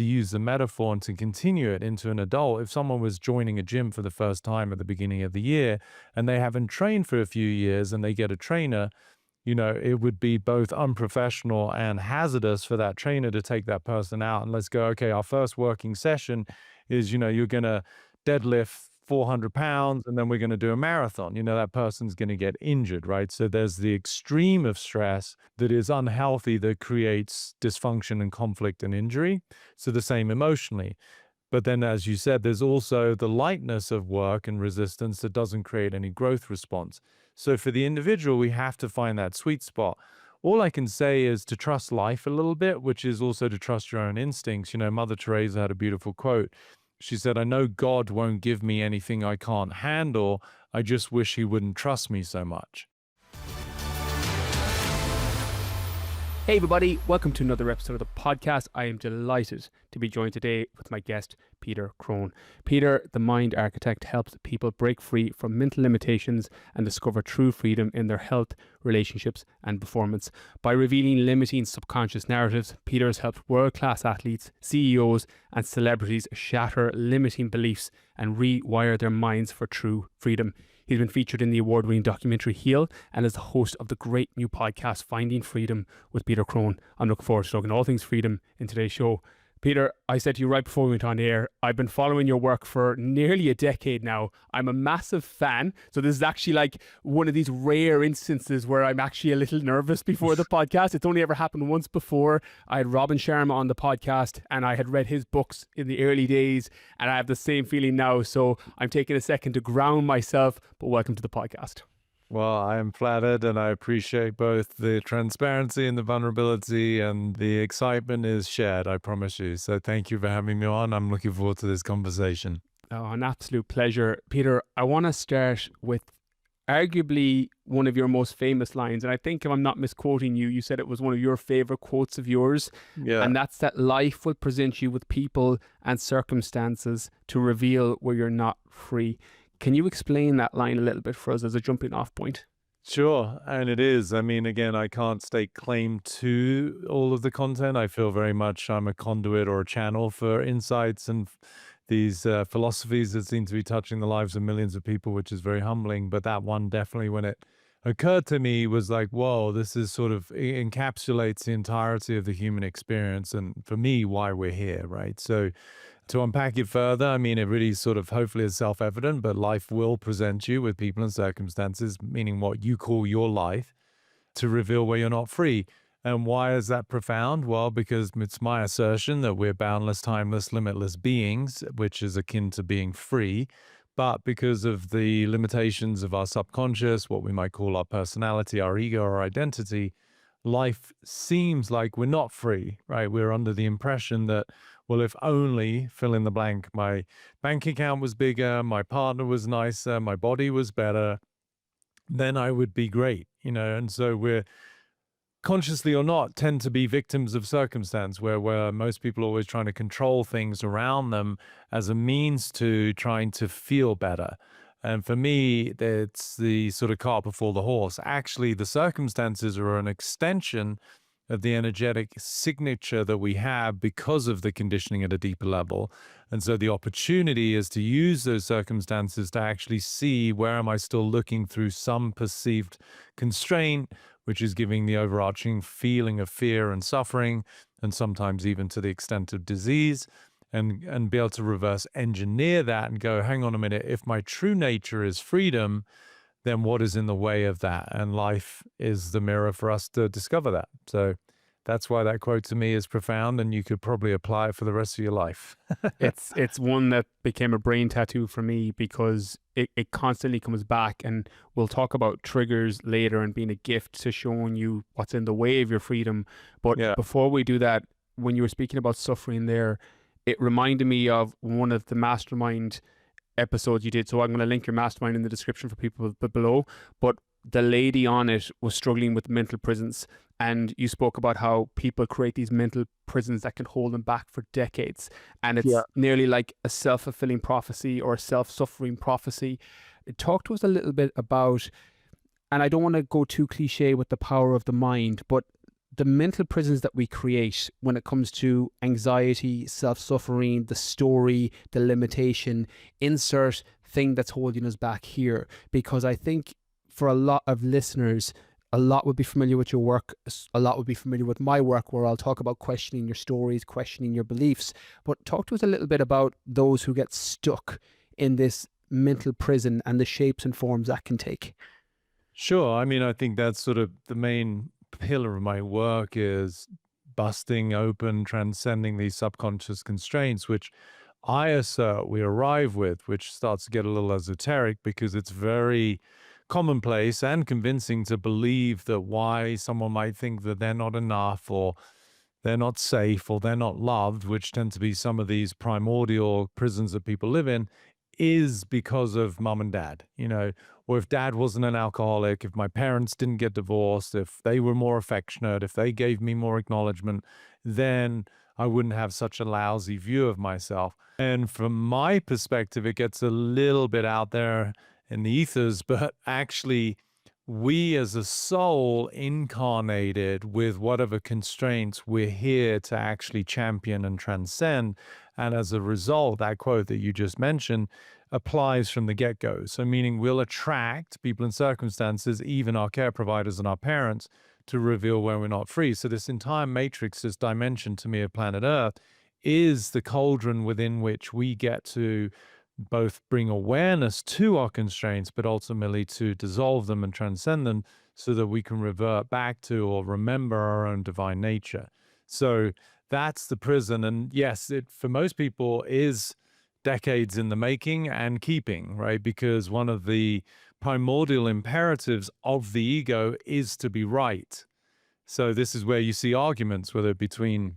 to use the metaphor and to continue it into an adult, if someone was joining a gym for the first time at the beginning of the year and they haven't trained for a few years and they get a trainer, it would be both unprofessional and hazardous for that trainer to take that person out and let's go, okay, our first working session is, you're going to deadlift 400 pounds and then we're going to do a marathon. That person's going to get injured, right? So there's the extreme of stress that is unhealthy that creates dysfunction and conflict and injury. So the same emotionally. But then, as you said, there's also the lightness of work and resistance that doesn't create any growth response. So for the individual, we have to find that sweet spot. All I can say is to trust life a little bit, which is also to trust your own instincts. Mother Teresa had a beautiful quote. She said, "I know God won't give me anything I can't handle. I just wish he wouldn't trust me so much." Hey everybody, welcome to another episode of the podcast. I am delighted to be joined today with my guest, Peter Crone. Peter, the mind architect, helps people break free from mental limitations and discover true freedom in their health, relationships, and performance. By revealing limiting subconscious narratives, Peter has helped world-class athletes, CEOs, and celebrities shatter limiting beliefs and rewire their minds for true freedom. He's been featured in the award-winning documentary Heal and is the host of the great new podcast Finding Freedom with Peter Crone. I'm looking forward to talking all things freedom in today's show. Peter, I said to you right before we went on the air, I've been following your work for nearly a decade now. I'm a massive fan. So this is actually like one of these rare instances where I'm actually a little nervous before the podcast. It's only ever happened once before. I had Robin Sharma on the podcast and I had read his books in the early days and I have the same feeling now. So I'm taking a second to ground myself, but welcome to the podcast. Well, I am flattered and I appreciate both the transparency and the vulnerability, and the excitement is shared, I promise you. So thank you for having me on. I'm looking forward to this conversation. Oh, an absolute pleasure. Peter, I want to start with arguably one of your most famous lines. And I think if I'm not misquoting you, you said it was one of your favorite quotes of yours. Yeah. And that's that life will present you with people and circumstances to reveal where you're not free. Can you explain that line a little bit for us as a jumping off point? Sure. And it is. I mean, again, I can't stake claim to all of the content. I feel very much I'm a conduit or a channel for insights and these philosophies that seem to be touching the lives of millions of people, which is very humbling. But that one definitely, when it occurred to me, was like, whoa, this is sort of encapsulates the entirety of the human experience. And for me, why we're here, right? So to unpack it further, I mean, it really sort of hopefully is self-evident, but life will present you with people and circumstances, meaning what you call your life, to reveal where you're not free. And why is that profound? Well, because it's my assertion that we're boundless, timeless, limitless beings, which is akin to being free. But because of the limitations of our subconscious, what we might call our personality, our ego, our identity, life seems like we're not free, right? We're under the impression that, well, if only, fill in the blank, my bank account was bigger, my partner was nicer, my body was better, then I would be great, And so we're, consciously or not, tend to be victims of circumstance where most people are always trying to control things around them as a means to trying to feel better. And for me, it's the sort of cart before the horse. Actually, the circumstances are an extension of the energetic signature that we have because of the conditioning at a deeper level. And so the opportunity is to use those circumstances to actually see where am I still looking through some perceived constraint, which is giving the overarching feeling of fear and suffering, and sometimes even to the extent of disease. And be able to reverse engineer that and go, hang on a minute, if my true nature is freedom, then what is in the way of that? And life is the mirror for us to discover that. So that's why that quote to me is profound, and you could probably apply it for the rest of your life. It's one that became a brain tattoo for me because it constantly comes back, and we'll talk about triggers later and being a gift to showing you what's in the way of your freedom. But before we do that, when you were speaking about suffering there, it reminded me of one of the mastermind episodes you did. So I'm going to link your mastermind in the description for people below. But the lady on it was struggling with mental prisons. And you spoke about how people create these mental prisons that can hold them back for decades. And it's nearly like a self-fulfilling prophecy or a self-suffering prophecy. Talk to us a little bit about, and I don't want to go too cliche with the power of the mind, but the mental prisons that we create when it comes to anxiety, self-suffering, the story, the limitation, insert thing that's holding us back here. Because I think for a lot of listeners, a lot would be familiar with your work. A lot would be familiar with my work, where I'll talk about questioning your stories, questioning your beliefs. But talk to us a little bit about those who get stuck in this mental prison and the shapes and forms that can take. Sure. I mean, I think that's sort of the main pillar of my work is busting open, transcending these subconscious constraints, which I assert we arrive with, which starts to get a little esoteric because it's very commonplace and convincing to believe that why someone might think that they're not enough or they're not safe or they're not loved, which tend to be some of these primordial prisons that people live in, is because of mom and dad, or if dad wasn't an alcoholic, if my parents didn't get divorced, if they were more affectionate, if they gave me more acknowledgement, then I wouldn't have such a lousy view of myself. And from my perspective, it gets a little bit out there in the ethers, but actually, we as a soul incarnated with whatever constraints we're here to actually champion and transcend. And as a result, that quote that you just mentioned applies from the get-go. So meaning we'll attract people and circumstances, even our care providers and our parents, to reveal where we're not free. So this entire matrix, this dimension to me of planet Earth, is the cauldron within which we get to both bring awareness to our constraints, but ultimately to dissolve them and transcend them so that we can revert back to or remember our own divine nature. So that's the prison. And yes, it for most people is decades in the making and keeping, right? Because one of the primordial imperatives of the ego is to be right. So this is where you see arguments, whether between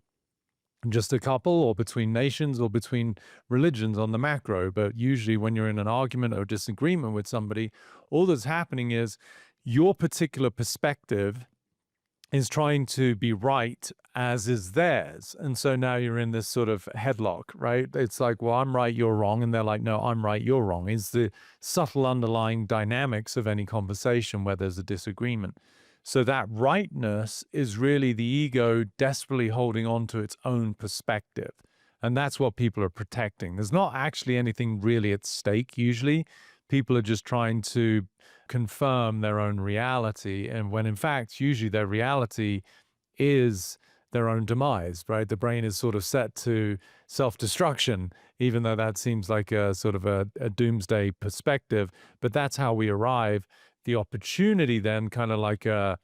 just a couple or between nations or between religions on the macro. But usually when you're in an argument or disagreement with somebody, all that's happening is your particular perspective is trying to be right as is theirs. And so now you're in this sort of headlock, right? It's like, well, I'm right, you're wrong. And they're like, no, I'm right, you're wrong. It's the subtle underlying dynamics of any conversation where there's a disagreement. So that rightness is really the ego desperately holding on to its own perspective. And that's what people are protecting. There's not actually anything really at stake usually. People are just trying to confirm their own reality. And when in fact, usually their reality is their own demise, right? The brain is sort of set to self-destruction, even though that seems like a sort of a doomsday perspective. But that's how we arrive. The opportunity then, kind of like a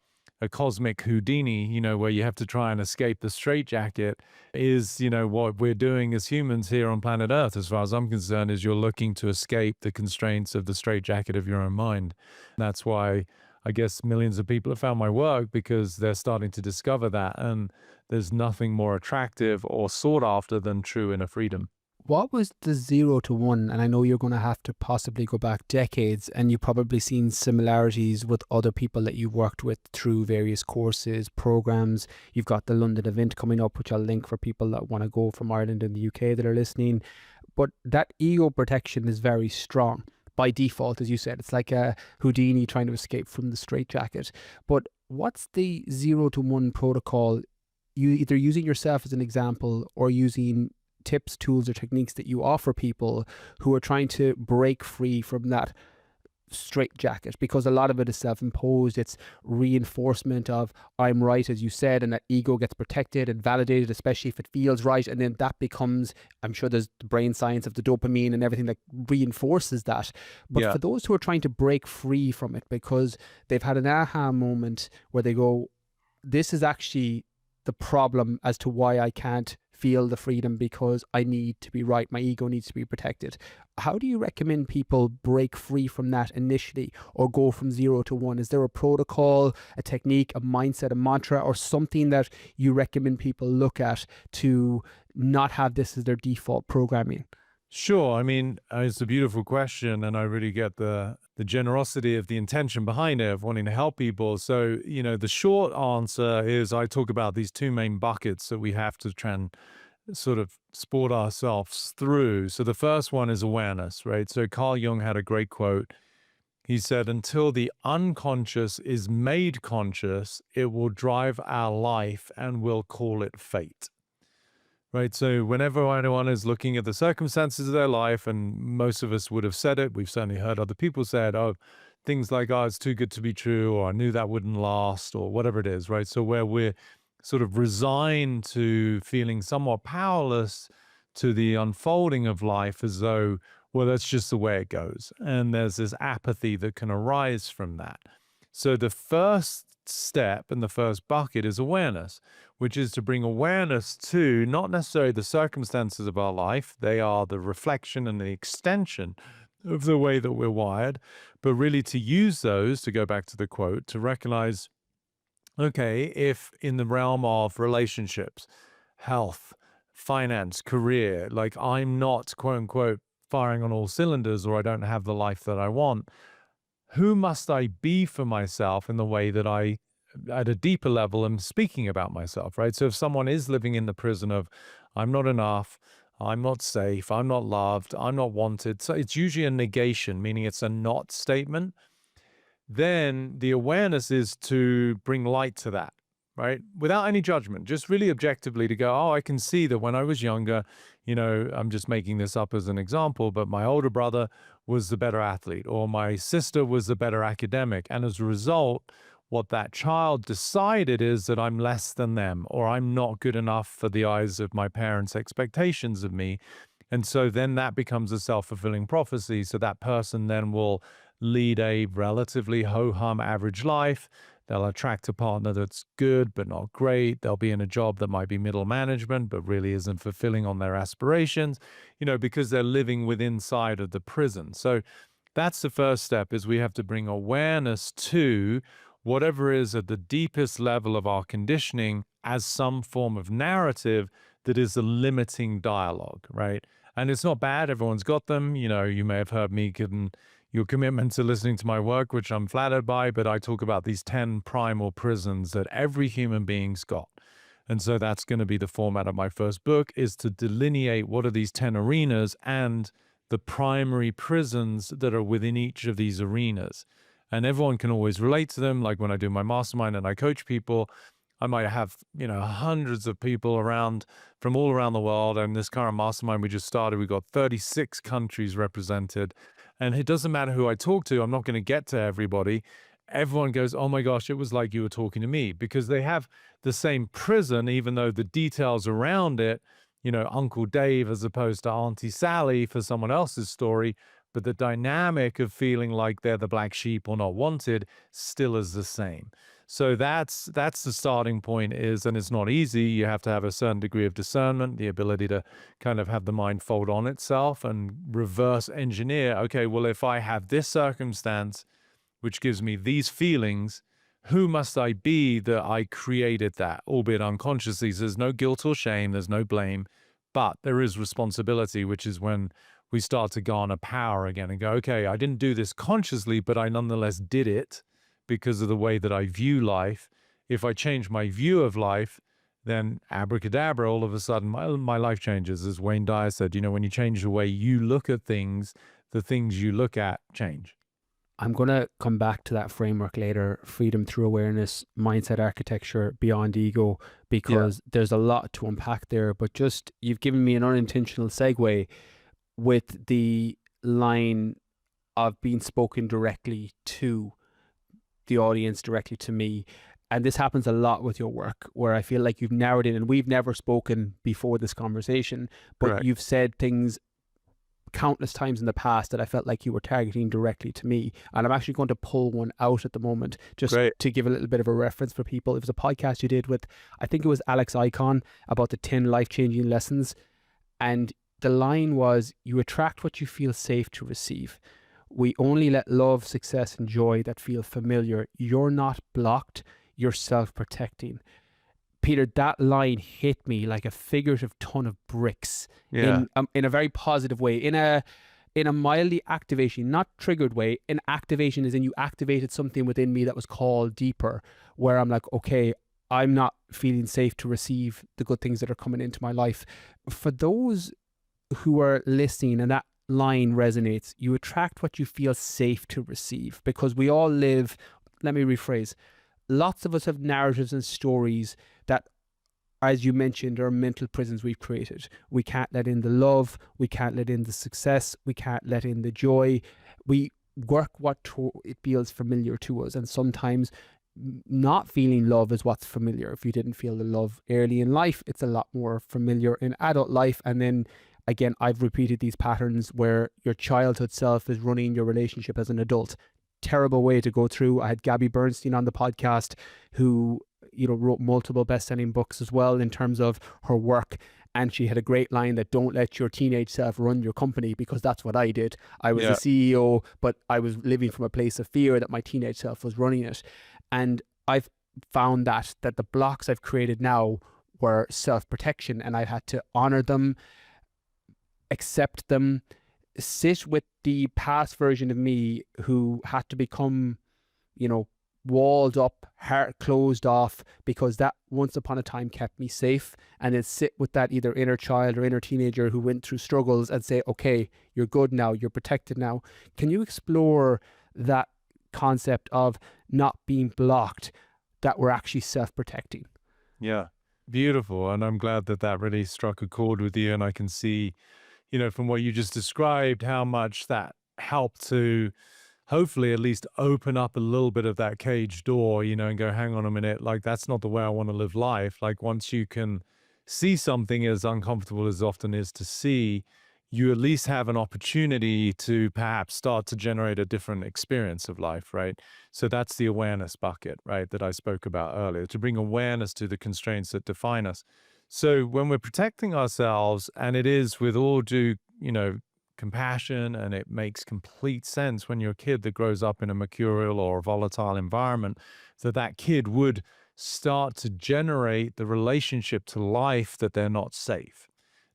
cosmic Houdini, where you have to try and escape the straitjacket, is, what we're doing as humans here on planet Earth, as far as I'm concerned, is you're looking to escape the constraints of the straitjacket of your own mind. And that's why I guess millions of people have found my work, because they're starting to discover that. And there's nothing more attractive or sought after than true inner freedom. What was the 0 to 1? And I know you're going to have to possibly go back decades, and you've probably seen similarities with other people that you've worked with through various courses, programs. You've got the London event coming up, which I'll link for people that want to go from Ireland and the UK that are listening. But that ego protection is very strong by default, as you said. It's like a Houdini trying to escape from the straitjacket. But what's the 0 to 1 protocol? You either using yourself as an example or using tips, tools, or techniques that you offer people who are trying to break free from that straitjacket, because a lot of it is self-imposed. It's reinforcement of I'm right, as you said, and that ego gets protected and validated, especially if it feels right. And then that becomes, I'm sure there's the brain science of the dopamine and everything that reinforces that. But for those who are trying to break free from it because they've had an aha moment where they go, this is actually the problem as to why I can't feel the freedom, because I need to be right. My ego needs to be protected. How do you recommend people break free from that initially, or go from 0 to 1? Is there a protocol, a technique, a mindset, a mantra, or something that you recommend people look at to not have this as their default programming? Sure. I mean, it's a beautiful question, and I really get the generosity of the intention behind it, of wanting to help people. So, the short answer is I talk about these two main buckets that we have to try and sort of sport ourselves through. So the first one is awareness, right? So Carl Jung had a great quote. He said, until the unconscious is made conscious, it will drive our life and we'll call it fate. Right. So whenever anyone is looking at the circumstances of their life, and most of us would have said it, we've certainly heard other people say it, oh, things like, oh, it's too good to be true, or I knew that wouldn't last, or whatever it is, right? So where we're sort of resigned to feeling somewhat powerless to the unfolding of life as though, well, that's just the way it goes. And there's this apathy that can arise from that. So the first step and the first bucket is awareness, which is to bring awareness to not necessarily the circumstances of our life. They are the reflection and the extension of the way that we're wired, but really to use those, to go back to the quote, to recognize, okay, if in the realm of relationships, health, finance, career, like I'm not, quote unquote, firing on all cylinders, or I don't have the life that I want, who must I be for myself in the way that I, at a deeper level, am speaking about myself, right? So if someone is living in the prison of, I'm not enough, I'm not safe, I'm not loved, I'm not wanted, so it's usually a negation, meaning it's a not statement, then the awareness is to bring light to that, right? Without any judgment, just really objectively to go, oh, I can see that when I was younger, I'm just making this up as an example, but my older brother was the better athlete, or my sister was the better academic. And as a result, what that child decided is that I'm less than them, or I'm not good enough for the eyes of my parents' expectations of me. And so then that becomes a self-fulfilling prophecy. So that person then will lead a relatively ho-hum average life. They'll attract a partner that's good but not great. They'll be in a job that might be middle management but really isn't fulfilling on their aspirations, because they're living within inside of the prison. So that's the first step, is we have to bring awareness to whatever is at the deepest level of our conditioning as some form of narrative that is a limiting dialogue, right? And it's not bad. Everyone's got them. You may have heard me given your commitment to listening to my work, which I'm flattered by, but I talk about these 10 primal prisons that every human being's got. And so that's going to be the format of my first book, is to delineate what are these 10 arenas and the primary prisons that are within each of these arenas. And everyone can always relate to them. Like when I do my mastermind and I coach people, I might have, hundreds of people around from all around the world. And this current mastermind we just started, we've got 36 countries represented. And it doesn't matter who I talk to, I'm not going to get to everybody. Everyone goes, oh my gosh, it was like you were talking to me, because they have the same prison, even though the details around it, Uncle Dave as opposed to Auntie Sally for someone else's story, but the dynamic of feeling like they're the black sheep or not wanted still is the same. So that's the starting point is, and it's not easy. You have to have a certain degree of discernment, the ability to kind of have the mind fold on itself and reverse engineer. Okay, well, if I have this circumstance, which gives me these feelings, who must I be that I created that, albeit unconsciously? So there's no guilt or shame, there's no blame, but there is responsibility, which is when we start to garner power again and go, okay, I didn't do this consciously, but I nonetheless did it because of the way that I view life. If I change my view of life, then abracadabra, all of a sudden my life changes. As Wayne Dyer said, when you change the way you look at things, the things you look at change. I'm going to come back to that framework later, freedom through awareness, mindset architecture, beyond ego, because there's a lot to unpack there. But just, you've given me an unintentional segue with the line of being spoken directly to the audience, directly to me. And this happens a lot with your work, where I feel like you've narrowed it, and we've never spoken before this conversation, but Correct. You've said things countless times in the past that I felt like you were targeting directly to me. And I'm actually going to pull one out at the moment, just to give a little bit of a reference for people. It was a podcast you did with, I think it was Alex Icon, about the 10 life-changing lessons. And the line was, you attract what you feel safe to receive. We only let love, success, and joy that feel familiar. You're not blocked. You're self-protecting. Peter, that line hit me like a figurative ton of bricks in a very positive way, in a mildly activation, not triggered way. An activation is in you activated something within me that was called deeper, where I'm like, okay, I'm not feeling safe to receive the good things that are coming into my life. For those who are listening and that line resonates. You attract what you feel safe to receive, because we all live, let me rephrase, lots of us have narratives and stories that, as you mentioned, are mental prisons we've created. We can't let in the love, we can't let in the success, we can't let in the joy. We work it feels familiar to us, and sometimes not feeling love is what's familiar. If you didn't feel the love early in life, it's a lot more familiar in adult life. And then again, I've repeated these patterns where your childhood self is running your relationship as an adult. Terrible way to go through. I had Gabby Bernstein on the podcast, who, you know, wrote multiple best-selling books as well in terms of her work. And she had a great line that, don't let your teenage self run your company, because that's what I did. I was a CEO, but I was living from a place of fear that my teenage self was running it. And I've found that the blocks I've created now were self-protection, and I had to honor them, accept them, sit with the past version of me who had to become, you know, walled up, heart closed off, because that once upon a time kept me safe, and then sit with that either inner child or inner teenager who went through struggles and say, okay, you're good now, you're protected now. Can you explore that concept of not being blocked, that we're actually self-protecting? Yeah, beautiful. And I'm glad that really struck a chord with you. And I can see, you know, from what you just described, how much that helped to hopefully at least open up a little bit of that cage door, you know, and go, hang on a minute, like, that's not the way I want to live life. Like, once you can see something, as uncomfortable as often is to see, you at least have an opportunity to perhaps start to generate a different experience of life, right? So that's the awareness bucket, right, that I spoke about earlier, to bring awareness to the constraints that define us. So when we're protecting ourselves, and it is with all due, you know, compassion, and it makes complete sense when you're a kid that grows up in a mercurial or volatile environment, that kid would start to generate the relationship to life that they're not safe.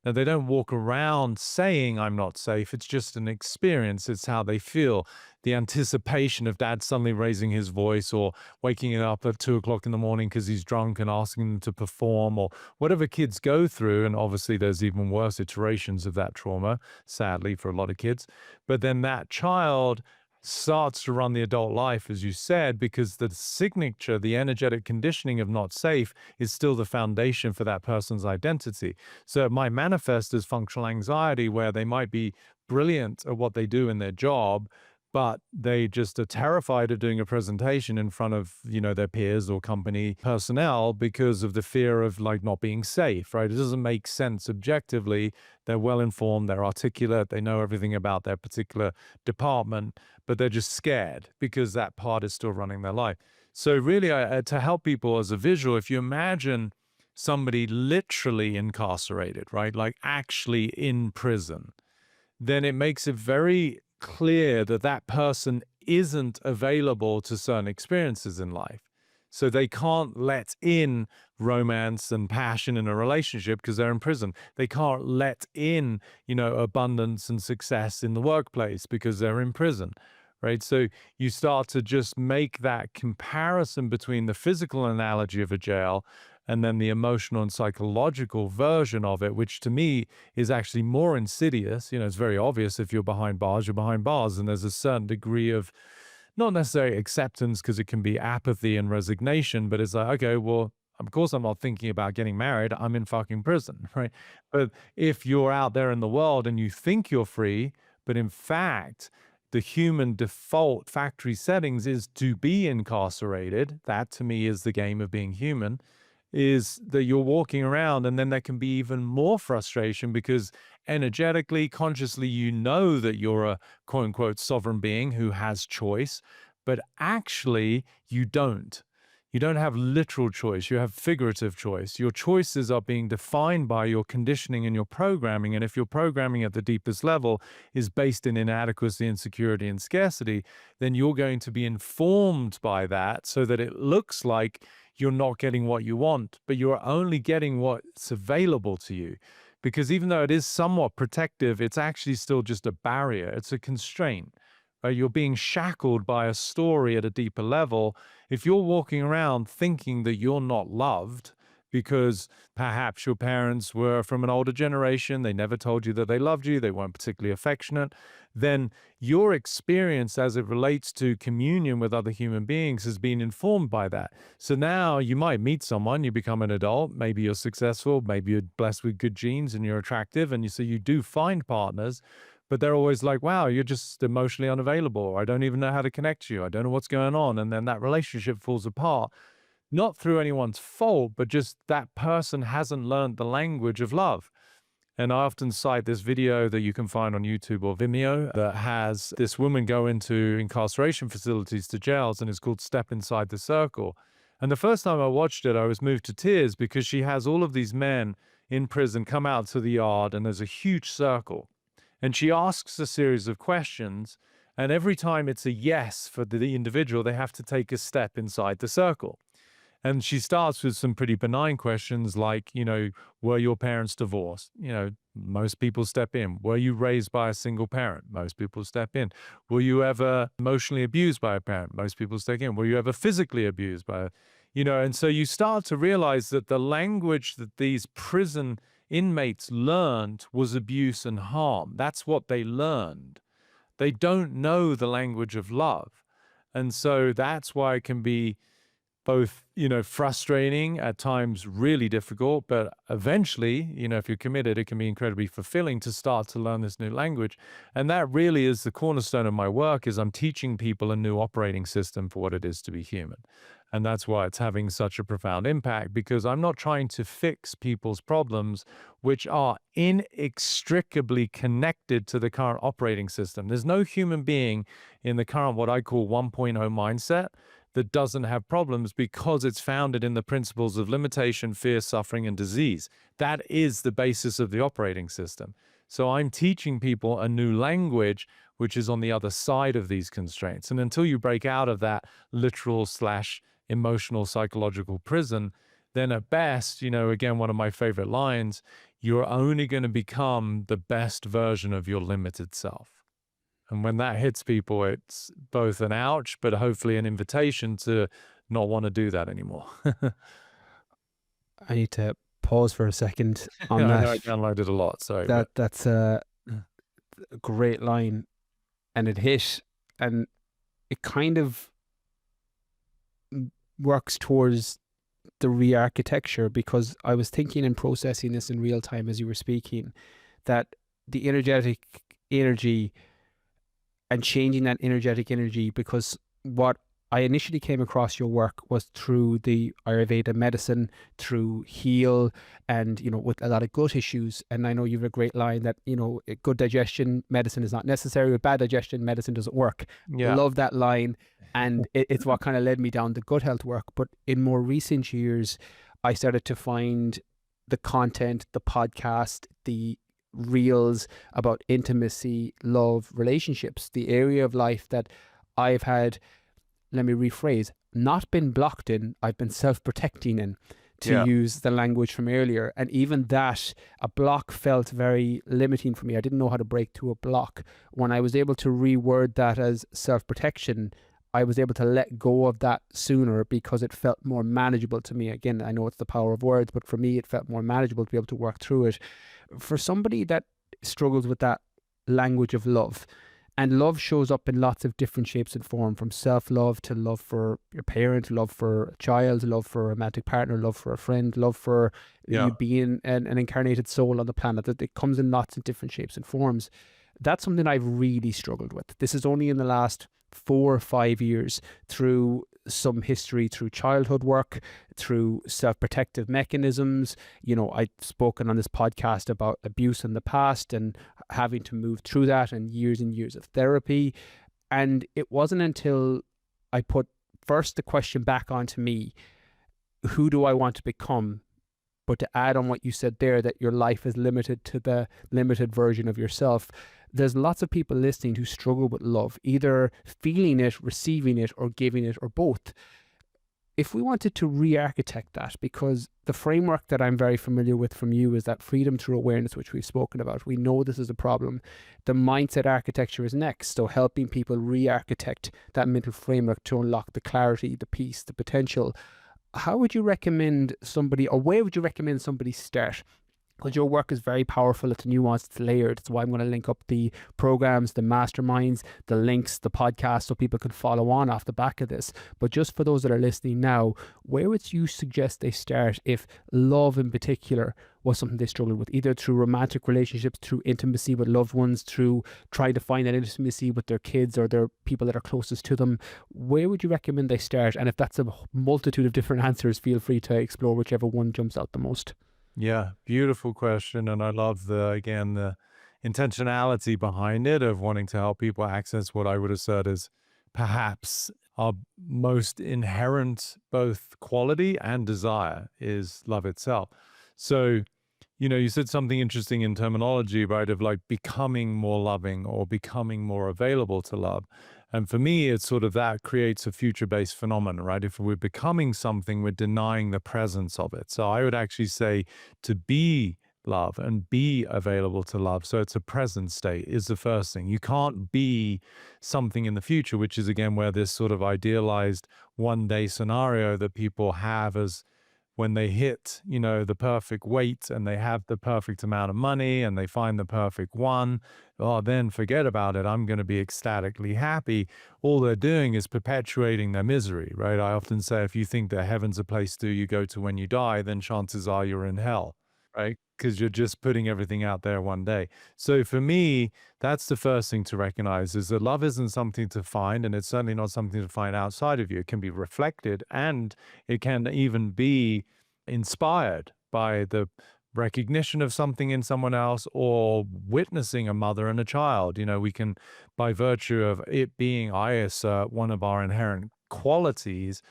Now, they don't walk around saying, I'm not safe. It's just an experience. It's how they feel. The anticipation of dad suddenly raising his voice, or waking up at 2 o'clock in the morning because he's drunk and asking them to perform, or whatever kids go through. And obviously there's even worse iterations of that trauma, sadly, for a lot of kids. But then that child starts to run the adult life, as you said, because the signature, the energetic conditioning of not safe, is still the foundation for that person's identity. So it might manifest as functional anxiety, where they might be brilliant at what they do in their job, but they just are terrified of doing a presentation in front of, you know, their peers or company personnel because of the fear of, like, not being safe, right? It doesn't make sense objectively. They're well informed, they're articulate, they know everything about their particular department, but they're just scared because that part is still running their life. So really, to help people as a visual, if you imagine somebody literally incarcerated, right, like actually in prison, then it makes it very clear that person isn't available to certain experiences in life. So they can't let in romance and passion in a relationship because they're in prison. They can't let in, you know, abundance and success in the workplace because they're in prison, right? So you start to just make that comparison between the physical analogy of a jail and then the emotional and psychological version of it, which to me is actually more insidious. You know, it's very obvious if you're behind bars, and there's a certain degree of not necessarily acceptance, because it can be apathy and resignation, but it's like, okay, well, of course I'm not thinking about getting married. I'm in fucking prison, right? But if you're out there in the world and you think you're free, but in fact, the human default factory settings is to be incarcerated, that to me is the game of being human, is that you're walking around, and then there can be even more frustration because energetically, consciously, you know that you're a quote unquote sovereign being who has choice, but actually you don't. You don't have literal choice. You have figurative choice. Your choices are being defined by your conditioning and your programming. And if your programming at the deepest level is based in inadequacy, insecurity, and scarcity, then you're going to be informed by that so that it looks like you're not getting what you want, but you're only getting what's available to you. Because even though it is somewhat protective, it's actually still just a barrier. It's a constraint. You're being shackled by a story at a deeper level. If you're walking around thinking that you're not loved because perhaps your parents were from an older generation, they never told you that they loved you, they weren't particularly affectionate, then your experience as it relates to communion with other human beings has been informed by that. So now you might meet someone, you become an adult, maybe you're successful, maybe you're blessed with good genes and you're attractive, and so you do find partners, but they're always like, wow, you're just emotionally unavailable, or I don't even know how to connect to you, I don't know what's going on, and then that relationship falls apart. Not through anyone's fault, but just that person hasn't learned the language of love. And I often cite this video that you can find on YouTube or Vimeo that has this woman go into incarceration facilities to jails, and it's called Step Inside the Circle. And the first time I watched it, I was moved to tears because she has all of these men in prison come out to the yard, and there's a huge circle. And she asks a series of questions, and every time it's a yes for the individual, they have to take a step inside the circle. And she starts with some pretty benign questions like, were your parents divorced? Most people step in. Were you raised by a single parent? Most people step in. Were you ever emotionally abused by a parent? Most people step in. Were you ever physically abused by and so you start to realize that the language that these prison inmates learned was abuse and harm. That's what they learned. They don't know the language of love. And so that's why it can be both, frustrating, at times really difficult, but eventually, if you're committed, it can be incredibly fulfilling to start to learn this new language. And that really is the cornerstone of my work, is I'm teaching people a new operating system for what it is to be human. And that's why it's having such a profound impact, because I'm not trying to fix people's problems, which are inextricably connected to the current operating system. There's no human being in the current, what I call 1.0 mindset, that doesn't have problems, because it's founded in the principles of limitation, fear, suffering, and disease. That is the basis of the operating system. So I'm teaching people a new language, which is on the other side of these constraints. And until you break out of that literal/emotional psychological prison, then at best, again, one of my favorite lines, you're only going to become the best version of your limited self. And when that hits people, it's both an ouch, but hopefully an invitation to not want to do that anymore. I need to pause for a second on I that. know I downloaded a lot, sorry. That's a great line, and it hit, and it kind of works towards the re-architecture, because I was thinking and processing this in real time as you were speaking, that the energetic energy and changing that energetic energy, because what I initially came across your work was through the Ayurveda medicine, through Heal, and, with a lot of gut issues. And I know you have a great line that, good digestion medicine is not necessary. With bad digestion, medicine doesn't work. Yeah. Love that line. And it's what kind of led me down the gut health work. But in more recent years, I started to find the content, the podcast, the reels about intimacy, love, relationships, the area of life that I've had, let me rephrase, not been blocked in, I've been self-protecting in, to use the language from earlier. And even that, a block felt very limiting for me. I didn't know how to break through a block. When I was able to reword that as self-protection, I was able to let go of that sooner, because it felt more manageable to me. Again, I know it's the power of words, but for me, it felt more manageable to be able to work through it. For somebody that struggles with that language of love, and love shows up in lots of different shapes and form, from self-love to love for your parent, love for a child, love for a romantic partner, love for a friend, love for you being an incarnated soul on the planet, that it comes in lots of different shapes and forms. That's something I've really struggled with. This is only in the last 4 or 5 years, through some history, through childhood work, through self-protective mechanisms. I've spoken on this podcast about abuse in the past and having to move through that, and years of therapy. And it wasn't until I put first the question back onto me, who do I want to become? But to add on what you said there, that your life is limited to the limited version of yourself. There's lots of people listening who struggle with love, either feeling it, receiving it, or giving it, or both. If we wanted to re-architect that, because the framework that I'm very familiar with from you is that freedom through awareness, which we've spoken about. We know this is a problem. The mindset architecture is next. So helping people re-architect that mental framework to unlock the clarity, the peace, the potential. how would you recommend somebody, or where would you recommend somebody start? Because your work is very powerful, it's nuanced, it's layered. That's why I'm going to link up the programs, the masterminds, the links, the podcast, so people can follow on off the back of this. But just for those that are listening now, where would you suggest they start if love in particular was something they struggled with, either through romantic relationships, through intimacy with loved ones, through trying to find that intimacy with their kids or their people that are closest to them? Where would you recommend they start? And if that's a multitude of different answers, feel free to explore whichever one jumps out the most. Yeah, beautiful question. And I love the intentionality behind it of wanting to help people access what I would assert is perhaps our most inherent both quality and desire is love itself. So, you said something interesting in terminology, right? Of like becoming more loving or becoming more available to love. And for me, it's sort of that creates a future-based phenomenon, right? If we're becoming something, we're denying the presence of it. So I would actually say to be love and be available to love. So it's a present state is the first thing. You can't be something in the future, which is again where this sort of idealized one day scenario that people have as when they hit, the perfect weight and they have the perfect amount of money and they find the perfect one, oh, then forget about it. I'm going to be ecstatically happy. All they're doing is perpetuating their misery, right? I often say if you think that heaven's a place you go to when you die, then chances are you're in hell, right? Because you're just putting everything out there one day. So for me, that's the first thing to recognize is that love isn't something to find, and it's certainly not something to find outside of you. It can be reflected, and it can even be inspired by the recognition of something in someone else or witnessing a mother and a child. We can, by virtue of it being, I assert, one of our inherent qualities,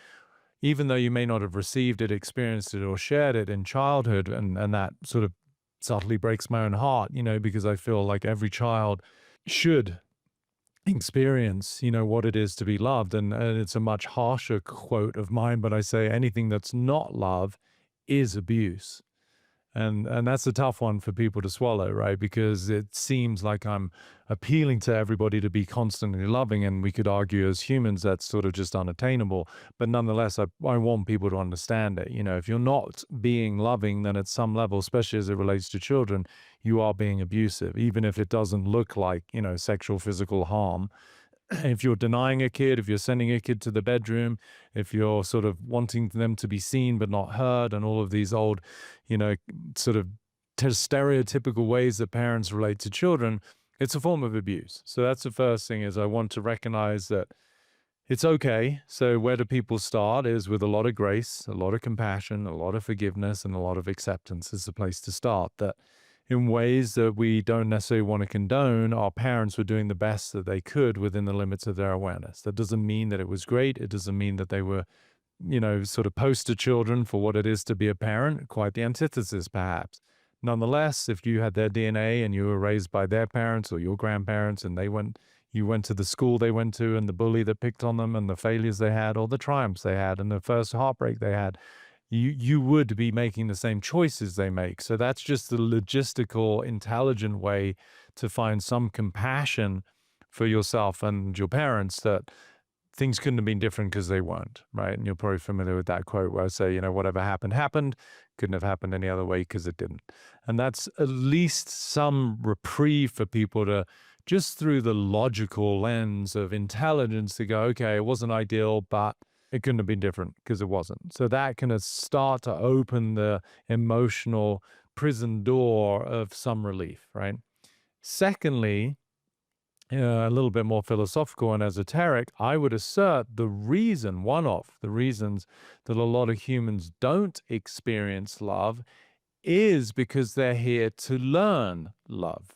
even though you may not have received it, experienced it, or shared it in childhood, and that sort of subtly breaks my own heart, because I feel like every child should experience, what it is to be loved. And it's a much harsher quote of mine, but I say anything that's not love is abuse. And that's a tough one for people to swallow, right? Because it seems like I'm appealing to everybody to be constantly loving, and we could argue as humans that's sort of just unattainable. But nonetheless, I want people to understand it. If you're not being loving, then at some level, especially as it relates to children, you are being abusive, even if it doesn't look like, sexual, physical harm. If you're denying a kid, if you're sending a kid to the bedroom, if you're sort of wanting them to be seen but not heard, and all of these old, sort of stereotypical ways that parents relate to children, it's a form of abuse. So that's the first thing is I want to recognize that it's okay. So where do people start is with a lot of grace, a lot of compassion, a lot of forgiveness, and a lot of acceptance is the place to start. That in ways that we don't necessarily want to condone, our parents were doing the best that they could within the limits of their awareness. That doesn't mean that it was great. It doesn't mean that they were, sort of poster children for what it is to be a parent, quite the antithesis, perhaps. Nonetheless, if you had their DNA and you were raised by their parents or your grandparents and you went to the school they went to and the bully that picked on them and the failures they had or the triumphs they had and the first heartbreak they had, you would be making the same choices they make. So that's just the logistical, intelligent way to find some compassion for yourself and your parents that things couldn't have been different because they weren't, right? And you're probably familiar with that quote where I say, whatever happened, happened. Couldn't have happened any other way because it didn't. And that's at least some reprieve for people to just through the logical lens of intelligence to go, okay, it wasn't ideal, but it couldn't have been different because it wasn't. So that can start to open the emotional prison door of some relief, right? Secondly, a little bit more philosophical and esoteric, I would assert one of the reasons that a lot of humans don't experience love is because they're here to learn love.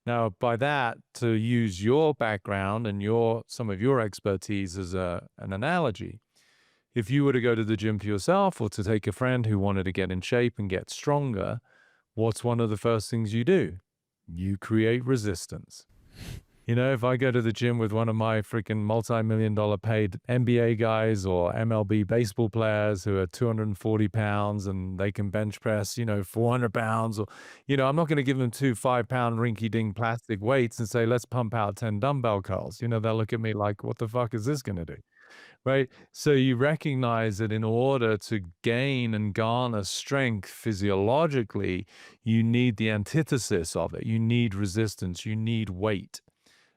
Now, by that, to use your background and some of your expertise as an analogy, if you were to go to the gym for yourself or to take a friend who wanted to get in shape and get stronger, what's one of the first things you do? You create resistance. If I go to the gym with one of my freaking multi-million-dollar paid NBA guys or MLB baseball players who are 240 pounds and they can bench press, 400 pounds, or, I'm not going to give them 2 5-pound rinky-dink plastic weights and say, let's pump out 10 dumbbell curls. They'll look at me like, what the fuck is this going to do? right? So you recognize that in order to gain and garner strength physiologically, you need the antithesis of it. You need resistance, you need weight.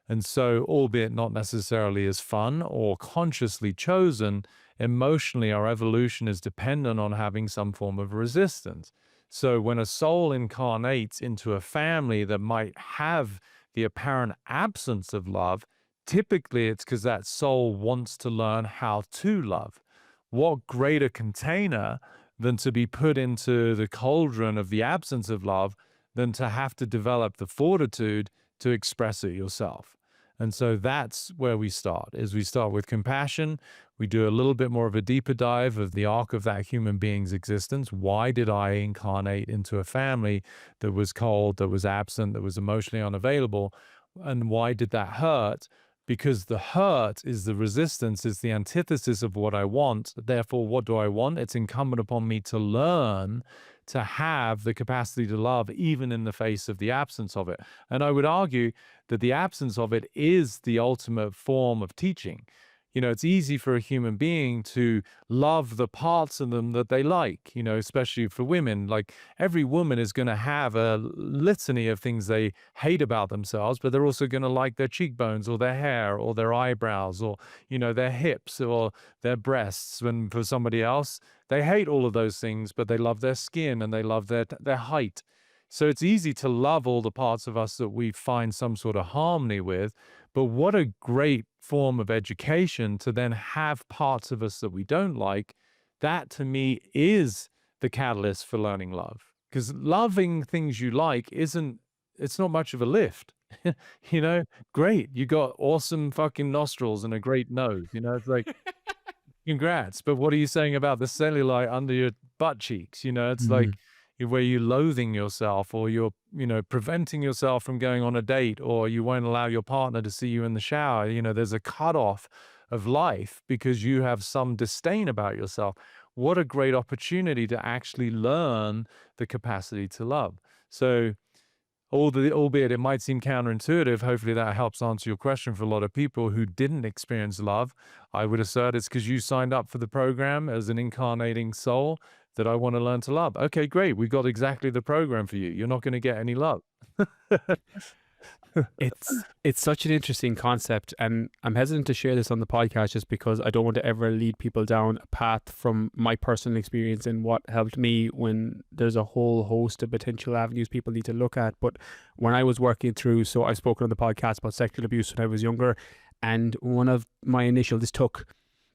And so, albeit not necessarily as fun or consciously chosen, emotionally, our evolution is dependent on having some form of resistance. So, when a soul incarnates into a family that might have the apparent absence of love, typically it's because that soul wants to learn how to love. What greater container than to be put into the cauldron of the absence of love than to have to develop the fortitude to express it yourself. And so that's where we start, is we start with compassion. We do a little bit more of a deeper dive of the arc of that human being's existence. Why did I incarnate into a family that was cold, that was absent, that was emotionally unavailable? And why did that hurt? Because the hurt is the resistance, is the antithesis of what I want. Therefore, what do I want? It's incumbent upon me to learn to have the capacity to love, even in the face of the absence of it. And I would argue that the absence of it is the ultimate form of teaching. You know, it's easy for a human being to love the parts of them that they like, you know, especially for women. Like every woman is going to have a litany of things they hate about themselves, but they're also going to like their cheekbones or their hair or their eyebrows or, you know, their hips or their breasts. When for somebody else, they hate all of those things, but they love their skin and they love their height. So it's easy to love all the parts of us that we find some sort of harmony with, but what a great form of education to then have parts of us that we don't like. That to me is the catalyst for learning love. Because loving things you like it's not much of a lift. You know, great, you got awesome fucking nostrils and a great nose. You know, it's like, congrats. But what are you saying about the cellulite under your butt cheeks? You know, it's like where you're loathing yourself or you're, you know, preventing yourself from going on a date or you won't allow your partner to see you in the shower. You know, there's a cutoff of life because you have some disdain about yourself. What a great opportunity to actually learn the capacity to love. So, albeit it might seem counterintuitive, hopefully that helps answer your question for a lot of people who didn't experience love. I would assert it's because you signed up for the program as an incarnating soul that I want to learn to love. Okay, great. We got exactly the program for you. You're not going to get any love. It's such an interesting concept, and I'm hesitant to share this on the podcast just because I don't want to ever lead people down a path from my personal experience and what helped me, when there's a whole host of potential avenues people need to look at. But when I was working through, so I've spoken on the podcast about sexual abuse when I was younger, and one of my this took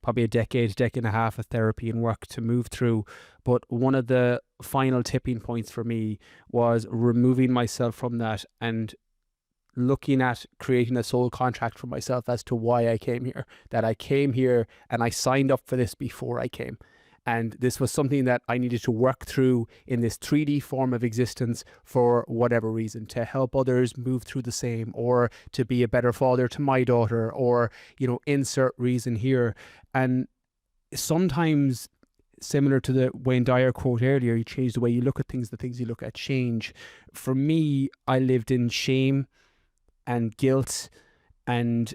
probably a decade and a half of therapy and work to move through. But one of the final tipping points for me was removing myself from that and looking at creating a soul contract for myself as to why I came here, that I came here and I signed up for this before I came. And this was something that I needed to work through in this 3D form of existence for whatever reason, to help others move through the same, or to be a better father to my daughter, or, you know, insert reason here. And sometimes, similar to the Wayne Dyer quote earlier, you change the way you look at things, the things you look at change. For me, I lived in shame and guilt and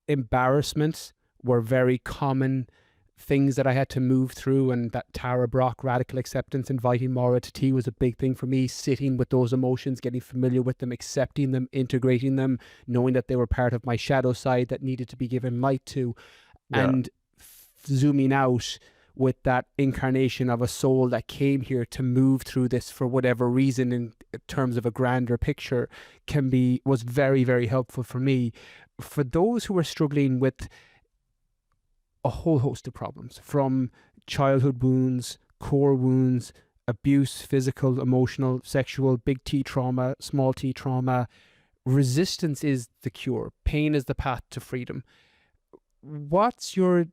embarrassment were very common things that I had to move through, and that Tara Brach radical acceptance, inviting Maura to tea, was a big thing for me. Sitting with those emotions, getting familiar with them, accepting them, integrating them, knowing that they were part of my shadow side that needed to be given light to, and zooming out with that incarnation of a soul that came here to move through this for whatever reason in terms of a grander picture was very, very helpful for me. For those who are struggling with a whole host of problems, from childhood wounds, core wounds, abuse, physical, emotional, sexual, big T trauma, small t trauma, resistance is the cure. Pain is the path to freedom. What's your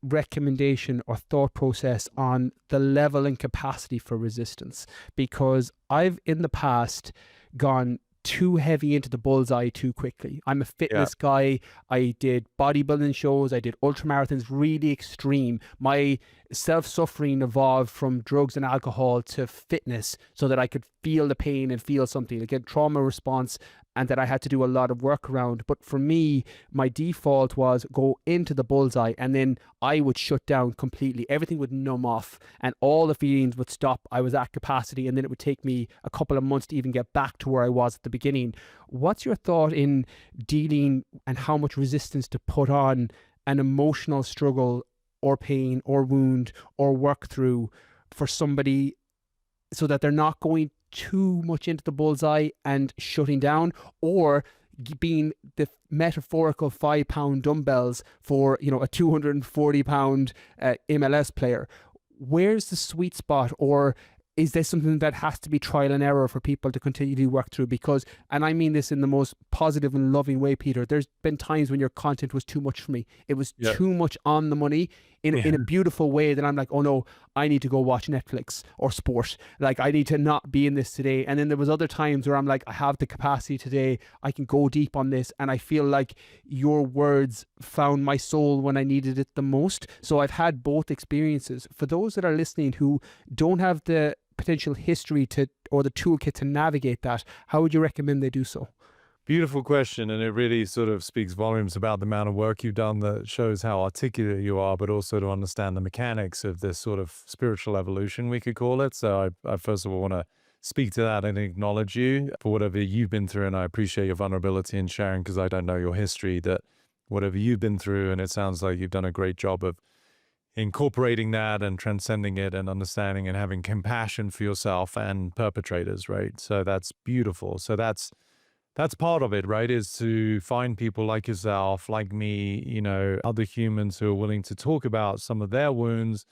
recommendation or thought process on the level and capacity for resistance? Because I've in the past gone too heavy into the bullseye too quickly. I'm a fitness guy. I did bodybuilding shows. I did ultramarathons, really extreme. My self-suffering evolved from drugs and alcohol to fitness so that I could feel the pain and feel something, like a trauma response, and that I had to do a lot of work around. But for me, my default was go into the bullseye, and then I would shut down completely. Everything would numb off and all the feelings would stop. I was at capacity, and then it would take me a couple of months to even get back to where I was at the beginning. What's your thought in dealing and how much resistance to put on an emotional struggle or pain or wound or work through for somebody so that they're not going too much into the bullseye and shutting down, or being the metaphorical 5-pound dumbbells for, you know, a 240-pound MLS player? Where's the sweet spot? Or is there something that has to be trial and error for people to continue to work through? Because, and I mean this in the most positive and loving way, Peter, there's been times when your content was too much for me. It was too much on the money in a beautiful way that I'm like, oh no, I need to go watch Netflix or sport. Like, I need to not be in this today. And then there was other times where I'm like, I have the capacity today. I can go deep on this. And I feel like your words found my soul when I needed it the most. So I've had both experiences. For those that are listening who don't have the potential history to, or the toolkit to navigate that, how would you recommend they do so? Beautiful question, and it really sort of speaks volumes about the amount of work you've done that shows how articulate you are, but also to understand the mechanics of this sort of spiritual evolution, we could call it. So I first of all want to speak to that and acknowledge you for whatever you've been through, and I appreciate your vulnerability in sharing, because I don't know your history, that whatever you've been through, and it sounds like you've done a great job of incorporating that and transcending it and understanding and having compassion for yourself and perpetrators, right? So that's beautiful. So that's part of it, right? Is to find people like yourself, like me, you know, other humans who are willing to talk about some of their wounds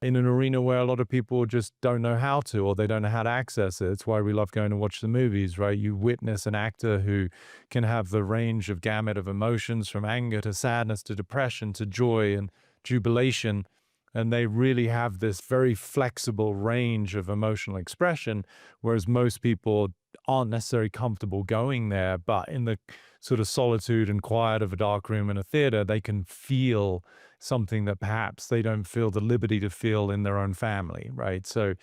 in an arena where a lot of people just don't know how to, or they don't know how to access it. It's why we love going to watch the movies, right? You witness an actor who can have the range of gamut of emotions, from anger to sadness to depression to joy and jubilation. And they really have this very flexible range of emotional expression, whereas most people aren't necessarily comfortable going there. But in the sort of solitude and quiet of a dark room in a theater, they can feel something that perhaps they don't feel the liberty to feel in their own family, right? So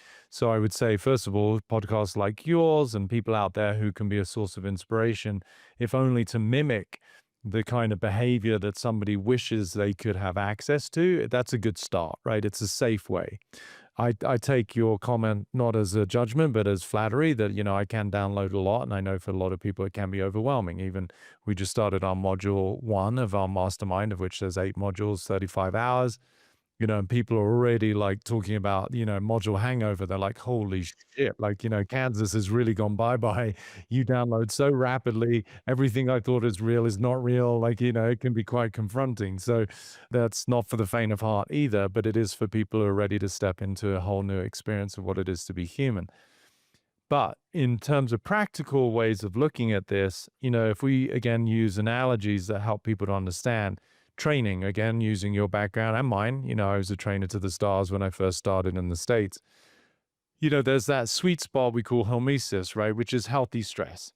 I would say, first of all, podcasts like yours and people out there who can be a source of inspiration, if only to mimic the kind of behavior that somebody wishes they could have access to, that's a good start, right? It's a safe way. I take your comment not as a judgment, but as flattery that, you know, I can download a lot. And I know for a lot of people, it can be overwhelming. Even we just started our module 1 of our mastermind, of which there's 8 modules, 35 hours. You know, and people are already like talking about, you know, module hangover. They're like, holy shit, like, you know, Kansas has really gone bye-bye. You download so rapidly. Everything I thought is real is not real. Like, you know, it can be quite confronting. So that's not for the faint of heart either, but it is for people who are ready to step into a whole new experience of what it is to be human. But in terms of practical ways of looking at this, you know, if we, again, use analogies that help people to understand, training, again, using your background and mine, you know, I was a trainer to the stars when I first started in the States. You know, there's that sweet spot we call hormesis, right, which is healthy stress.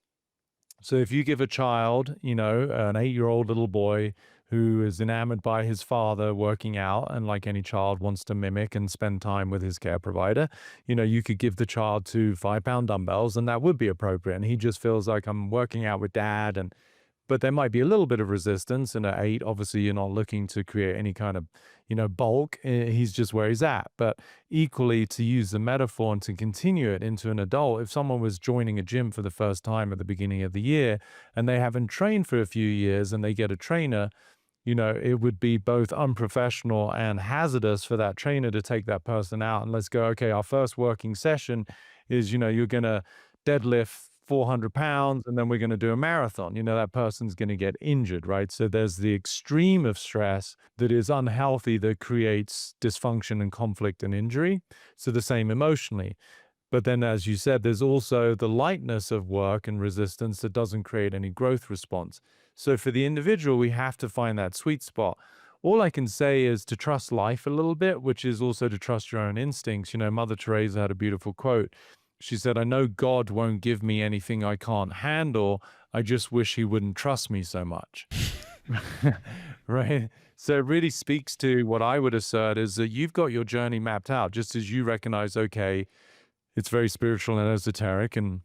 So if you give a child, you know, an 8-year-old little boy who is enamored by his father working out, and like any child wants to mimic and spend time with his care provider, you know, you could give the child 2 5-pound dumbbells and that would be appropriate. And he just feels like, I'm working out with dad. But there might be a little bit of resistance. And at 8, obviously, you're not looking to create any kind of, you know, bulk. He's just where he's at. But equally, to use the metaphor and to continue it into an adult, if someone was joining a gym for the first time at the beginning of the year and they haven't trained for a few years and they get a trainer, you know, it would be both unprofessional and hazardous for that trainer to take that person out and let's go, okay, our first working session is, you know, you're going to deadlift 400 pounds and then we're going to do a marathon. You know, that person's going to get injured, right? So there's the extreme of stress that is unhealthy, that creates dysfunction and conflict and injury. So the same emotionally. But then, as you said, there's also the lightness of work and resistance that doesn't create any growth response. So for the individual, we have to find that sweet spot. All I can say is to trust life a little bit, which is also to trust your own instincts. You know, Mother Teresa had a beautiful quote. She said, I know God won't give me anything I can't handle. I just wish he wouldn't trust me so much. Right. So it really speaks to what I would assert is that you've got your journey mapped out, just as you recognize, okay, it's very spiritual and esoteric. And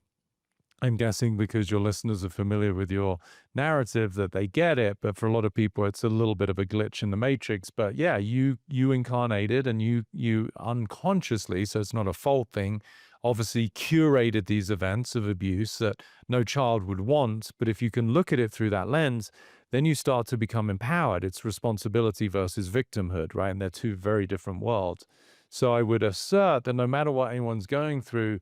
I'm guessing because your listeners are familiar with your narrative that they get it. But for a lot of people, it's a little bit of a glitch in the matrix. But yeah, you incarnated and you unconsciously, so it's not a fault thing, obviously curated these events of abuse that no child would want. But if you can look at it through that lens, then you start to become empowered. It's responsibility versus victimhood, right? And they're two very different worlds. So I would assert that no matter what anyone's going through,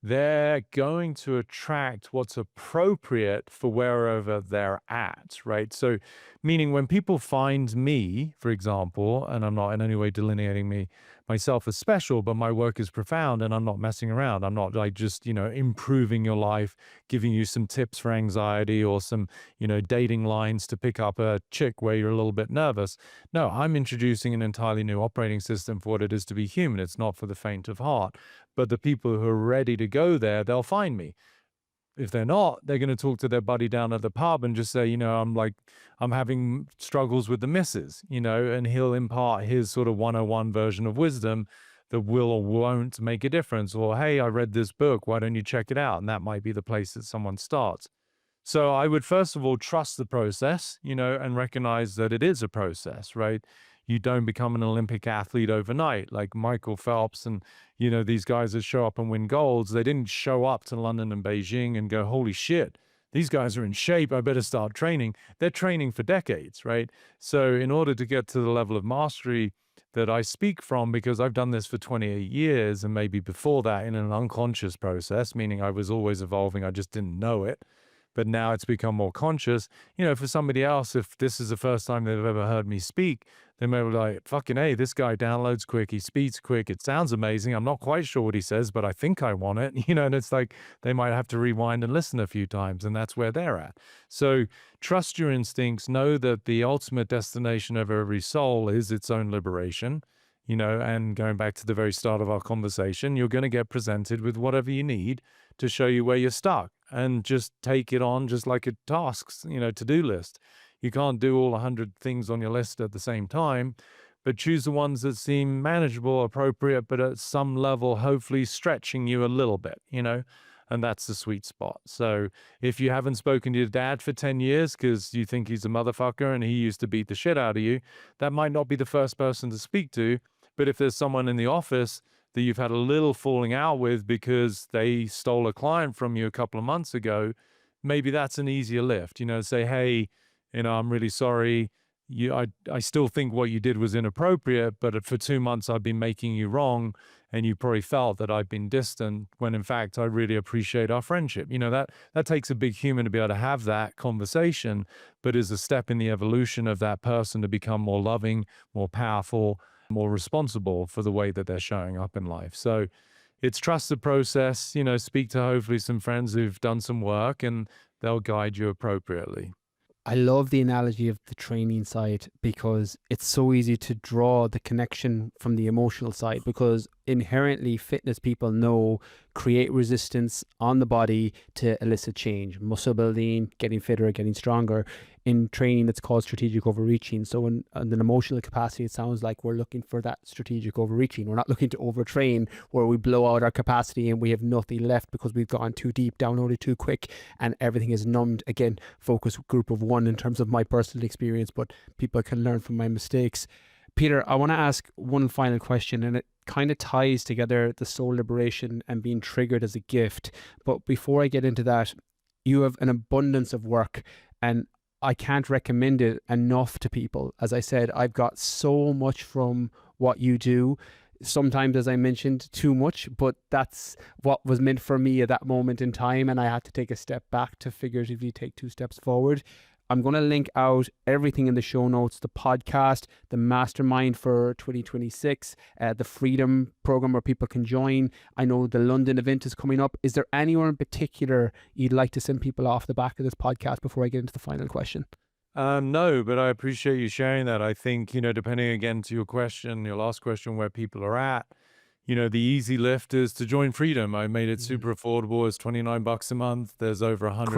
they're going to attract what's appropriate for wherever they're at, right? So, meaning when people find me, for example, and I'm not in any way delineating myself as special, but my work is profound and I'm not messing around. I'm not like just, improving your life, giving you some tips for anxiety or some, dating lines to pick up a chick where you're a little bit nervous. No, I'm introducing an entirely new operating system for what it is to be human. It's not for the faint of heart. But the people who are ready to go there, they'll find me. If they're not, they're going to talk to their buddy down at the pub and just say, I'm having struggles with the missus, and he'll impart his sort of 101 version of wisdom that will or won't make a difference. Or, hey, I read this book. Why don't you check it out? And that might be the place that someone starts. So I would first of all trust the process, and recognize that it is a process, right? You don't become an Olympic athlete overnight like Michael Phelps and, these guys that show up and win golds. They didn't show up to London and Beijing and go, holy shit, these guys are in shape. I better start training. They're training for decades, right? So in order to get to the level of mastery that I speak from, because I've done this for 28 years and maybe before that in an unconscious process, meaning I was always evolving. I just didn't know it. But now it's become more conscious. For somebody else, if this is the first time they've ever heard me speak, they may be like, fucking hey, this guy downloads quick, he speaks quick, it sounds amazing. I'm not quite sure what he says, but I think I want it. And it's like they might have to rewind and listen a few times, and that's where they're at. So trust your instincts, know that the ultimate destination of every soul is its own liberation. And going back to the very start of our conversation, you're going to get presented with whatever you need to show you where you're stuck, and just take it on just like a tasks, to-do list. You can't do all 100 things on your list at the same time, but choose the ones that seem manageable, appropriate, but at some level, hopefully stretching you a little bit, and that's the sweet spot. So if you haven't spoken to your dad for 10 years because you think he's a motherfucker and he used to beat the shit out of you, that might not be the first person to speak to. But if there's someone in the office that you've had a little falling out with because they stole a client from you a couple of months ago, maybe that's an easier lift. Say, hey, I'm really sorry. I still think what you did was inappropriate, but for 2 months I've been making you wrong, and you probably felt that I've been distant when in fact I really appreciate our friendship. That takes a big human to be able to have that conversation, but is a step in the evolution of that person to become more loving, more powerful, more responsible for the way that they're showing up in life. So it's trust the process, speak to hopefully some friends who've done some work, and they'll guide you appropriately. I love the analogy of the training side, because it's so easy to draw the connection from the emotional side, because inherently fitness people know create resistance on the body to elicit change, muscle building, getting fitter, getting stronger. In training, it's called strategic overreaching. So in an emotional capacity, it sounds like we're looking for that strategic overreaching. We're not looking to overtrain where we blow out our capacity and we have nothing left because we've gone too deep, downloaded too quick, and everything is numbed. Again, focus group of one in terms of my personal experience, but people can learn from my mistakes. Peter, I want to ask one final question, and it kind of ties together the soul liberation and being triggered as a gift. But before I get into that, you have an abundance of work, and I can't recommend it enough to people. As I said, I've got so much from what you do. Sometimes, as I mentioned, too much, but that's what was meant for me at that moment in time. And I had to take a step back to figuratively take 2 steps forward. I'm going to link out everything in the show notes, the podcast, the mastermind for 2026, the freedom program where people can join. I know the London event is coming up. Is there anywhere in particular you'd like to send people off the back of this podcast before I get into the final question? No, but I appreciate you sharing that. I think, depending again to your last question, where people are at, the easy lift is to join Freedom. I made it super affordable. It's $29 a month. There's over 100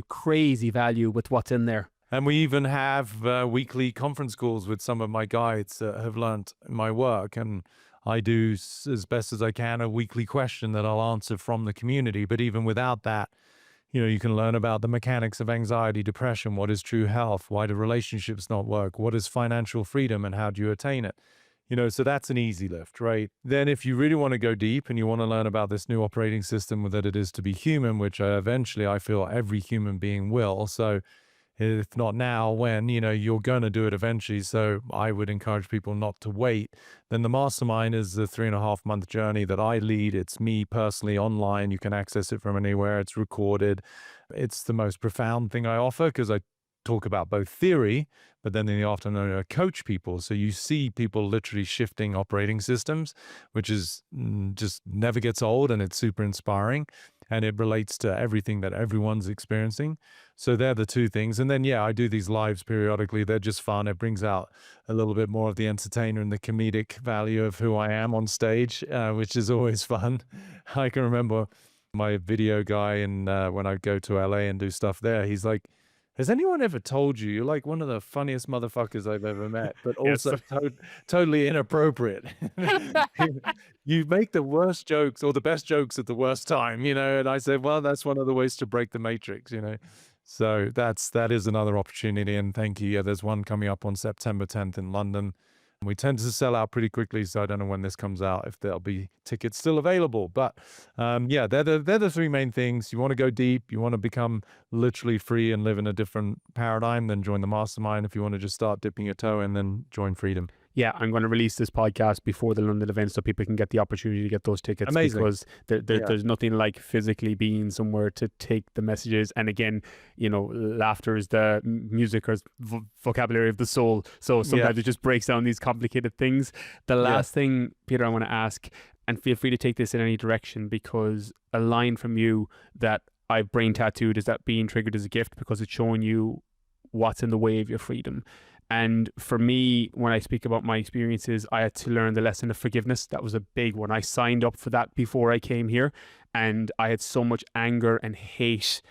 Crazy value with what's in there. And we even have weekly conference calls with some of my guides that have learned my work. And I do, as best as I can, a weekly question that I'll answer from the community. But even without that, you can learn about the mechanics of anxiety, depression, what is true health, why do relationships not work, what is financial freedom, and how do you attain it? So that's an easy lift, right? Then if you really want to go deep and you want to learn about this new operating system that it is to be human, which eventually I feel every human being will. So if not now, when, you're going to do it eventually. So I would encourage people not to wait. Then the mastermind is the 3.5-month journey that I lead. It's me personally online. You can access it from anywhere. It's recorded. It's the most profound thing I offer because I talk about both theory, but then in the afternoon I coach people. So you see people literally shifting operating systems, which is just never gets old, and it's super inspiring. And it relates to everything that everyone's experiencing. So they're the two things. And then, I do these lives periodically. They're just fun. It brings out a little bit more of the entertainer and the comedic value of who I am on stage, which is always fun. I can remember my video guy, and when I go to LA and do stuff there, he's like, has anyone ever told you you're like one of the funniest motherfuckers I've ever met, but Yes. also totally inappropriate? You make the worst jokes or the best jokes at the worst time, And I said, well, that's one of the ways to break the matrix. So that is another opportunity. And thank you. Yeah, there's one coming up on September 10th in London. We tend to sell out pretty quickly, so I don't know when this comes out if there'll be tickets still available. But they're the three main things. You want to go deep, you want to become literally free and live in a different paradigm, then join the mastermind. If you want to just start dipping your toe in, then join Freedom. Yeah, I'm going to release this podcast before the London event so people can get the opportunity to get those tickets. Amazing. Because there's nothing like physically being somewhere to take the messages. And again, laughter is the music or vocabulary of the soul. So sometimes it just breaks down these complicated things. The last thing, Peter, I want to ask, and feel free to take this in any direction, because a line from you that I've brain tattooed is that being triggered is a gift because it's showing you what's in the way of your freedom. And for me, when I speak about my experiences, I had to learn the lesson of forgiveness. That was a big one. I signed up for that before I came here, and I had so much anger and hate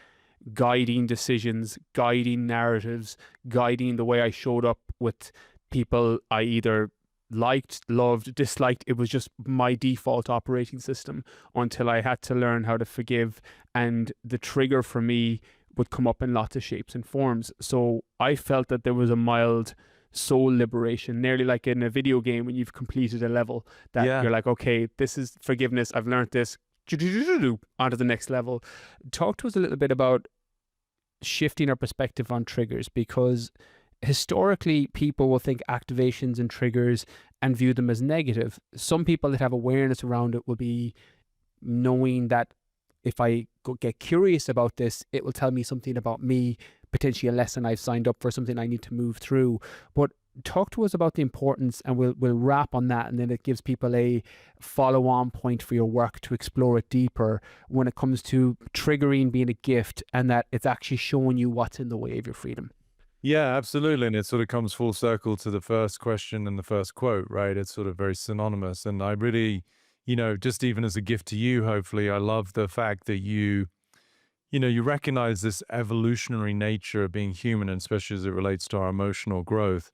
guiding decisions, guiding narratives, guiding the way I showed up with people I either liked, loved, disliked. It was just my default operating system until I had to learn how to forgive. And the trigger for me would come up in lots of shapes and forms. So I felt that there was a mild soul liberation, nearly like in a video game when you've completed a level, that you're like, okay, this is forgiveness. I've learned this. On to the next level. Talk to us a little bit about shifting our perspective on triggers, because historically people will think activations and triggers and view them as negative. Some people that have awareness around it will be knowing that if I get curious about this, it will tell me something about me, potentially a lesson I've signed up for, something I need to move through. But talk to us about the importance, and we'll wrap on that, and then it gives people a follow-on point for your work to explore it deeper when it comes to triggering being a gift, and that it's actually showing you what's in the way of your freedom. Yeah, absolutely. And it sort of comes full circle to the first question and the first quote, right? It's sort of very synonymous. And I really, just even as a gift to you, hopefully, I love the fact that you recognize this evolutionary nature of being human, and especially as it relates to our emotional growth,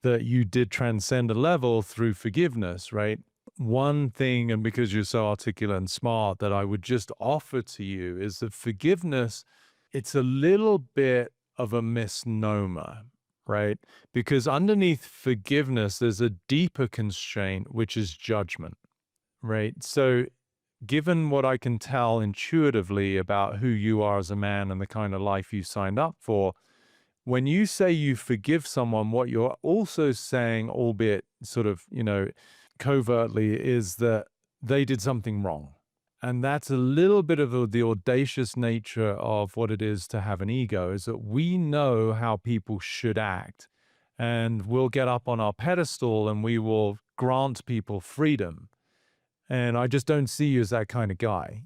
that you did transcend a level through forgiveness, right? One thing, and because you're so articulate and smart, that I would just offer to you is that forgiveness, it's a little bit of a misnomer, right? Because underneath forgiveness, there's a deeper constraint, which is judgment, right? So given what I can tell intuitively about who you are as a man and the kind of life you signed up for, when you say you forgive someone, what you're also saying, albeit sort of, covertly, is that they did something wrong. And that's a little bit of the audacious nature of what it is to have an ego, is that we know how people should act, and we'll get up on our pedestal and we will grant people freedom. And I just don't see you as that kind of guy.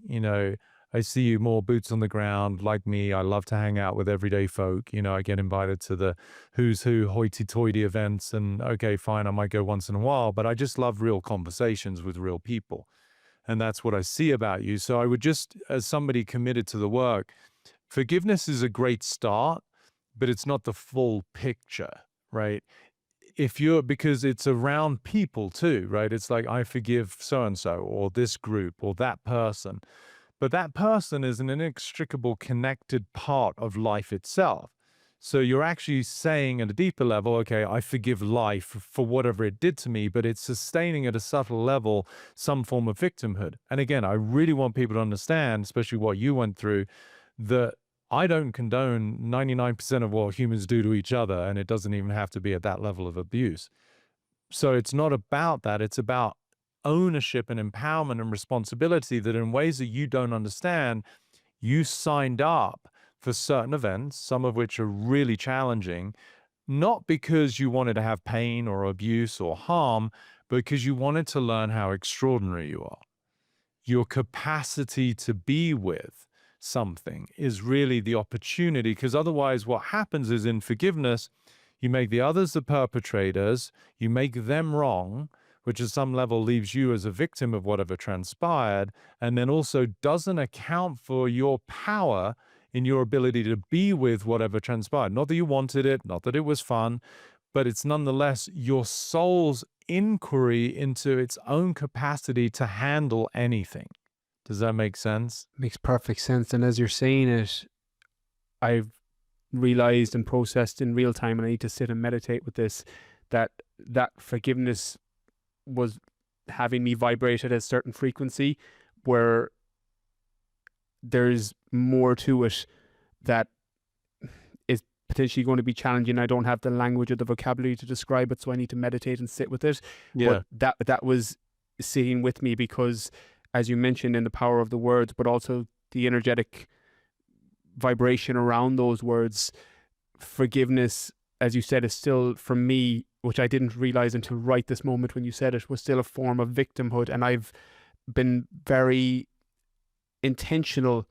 I see you more boots on the ground, like me. I love to hang out with everyday folk. I get invited to the who's who hoity-toity events, and okay, fine, I might go once in a while, but I just love real conversations with real people. And that's what I see about you. So I would just, as somebody committed to the work, forgiveness is a great start, but it's not the full picture, right? Because it's around people too, right? It's like, I forgive so and so, or this group, or that person. But that person is an inextricable connected part of life itself. So you're actually saying at a deeper level, okay, I forgive life for whatever it did to me, but it's sustaining at a subtle level some form of victimhood. And again, I really want people to understand, especially what you went through, that I don't condone 99% of what humans do to each other, and it doesn't even have to be at that level of abuse. So it's not about that. It's about ownership and empowerment and responsibility, that in ways that you don't understand, you signed up for certain events, some of which are really challenging, not because you wanted to have pain or abuse or harm, but because you wanted to learn how extraordinary you are. Your capacity to be with something is really the opportunity, because otherwise what happens is, in forgiveness, you make the others the perpetrators, you make them wrong, which at some level leaves you as a victim of whatever transpired, and then also doesn't account for your power in your ability to be with whatever transpired. Not that you wanted it, not that it was fun, but it's nonetheless your soul's inquiry into its own capacity to handle anything. Does that make sense? Makes perfect sense. And as you're saying it, I've realized and processed in real time, and I need to sit and meditate with this, that forgiveness was having me vibrate at a certain frequency where there's more to it that is potentially going to be challenging. I don't have the language or the vocabulary to describe it, so I need to meditate and sit with it. Yeah. But that was sitting with me because, as you mentioned, in the power of the words, but also the energetic vibration around those words, forgiveness, as you said, is still, for me, which I didn't realize until right this moment when you said it, was still a form of victimhood. And I've been very intentional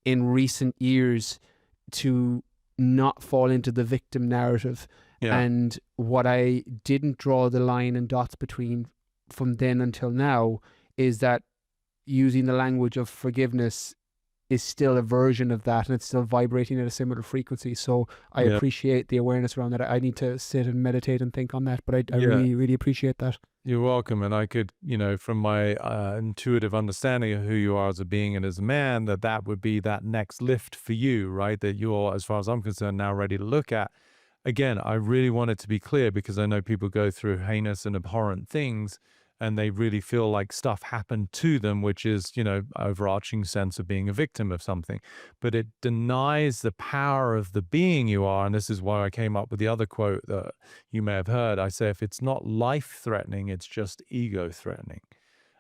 in recent years to not fall into the victim narrative. Yeah. And what I didn't draw the line and dots between from then until now is that using the language of forgiveness is still a version of that, and it's still vibrating at a similar frequency. So I Yeah. appreciate the awareness around that. I need to sit and meditate and think on that, but I Yeah. really, really appreciate that. You're welcome. And I could, from my intuitive understanding of who you are as a being and as a man, that would be that next lift for you, right? That you're, as far as I'm concerned, now ready to look at. Again, I really want it to be clear, because I know people go through heinous and abhorrent things, and they really feel like stuff happened to them, which is, overarching sense of being a victim of something. But it denies the power of the being you are. And this is why I came up with the other quote that you may have heard. I say, if it's not life-threatening, it's just ego-threatening.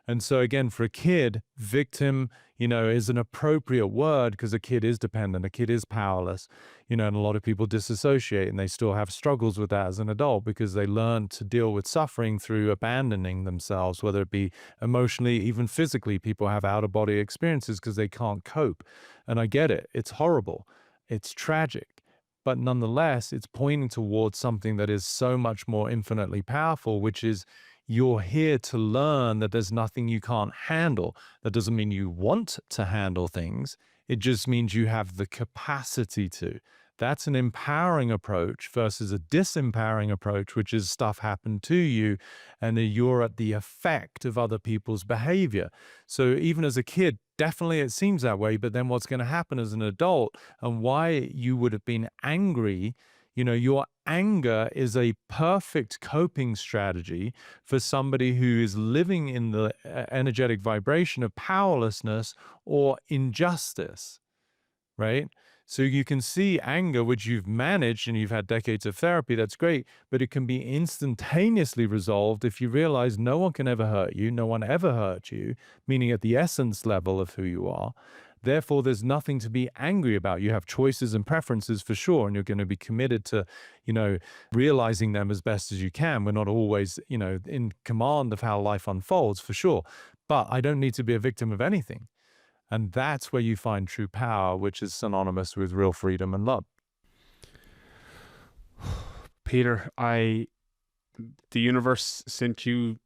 And so again, for a kid, victim, is an appropriate word, because a kid is dependent, a kid is powerless, and a lot of people disassociate, and they still have struggles with that as an adult, because they learn to deal with suffering through abandoning themselves, whether it be emotionally, even physically. People have out-of-body experiences because they can't cope. And I get it. It's horrible. It's tragic. But nonetheless, it's pointing towards something that is so much more infinitely powerful, which is, you're here to learn that there's nothing you can't handle. That doesn't mean you want to handle things. It just means you have the capacity to. That's an empowering approach versus a disempowering approach, which is stuff happened to you and you're at the effect of other people's behavior. So even as a kid, definitely it seems that way, but then what's going to happen as an adult, and why you would have been angry, your anger is a perfect coping strategy for somebody who is living in the energetic vibration of powerlessness or injustice, right? So you can see anger, which you've managed and you've had decades of therapy, that's great, but it can be instantaneously resolved if you realize no one can ever hurt you, no one ever hurt you, meaning at the essence level of who you are. Therefore, there's nothing to be angry about. You have choices and preferences for sure, and you're going to be committed to, realizing them as best as you can. We're not always, in command of how life unfolds for sure, but I don't need to be a victim of anything. And that's where you find true power, which is synonymous with real freedom and love. Peter, the universe sent you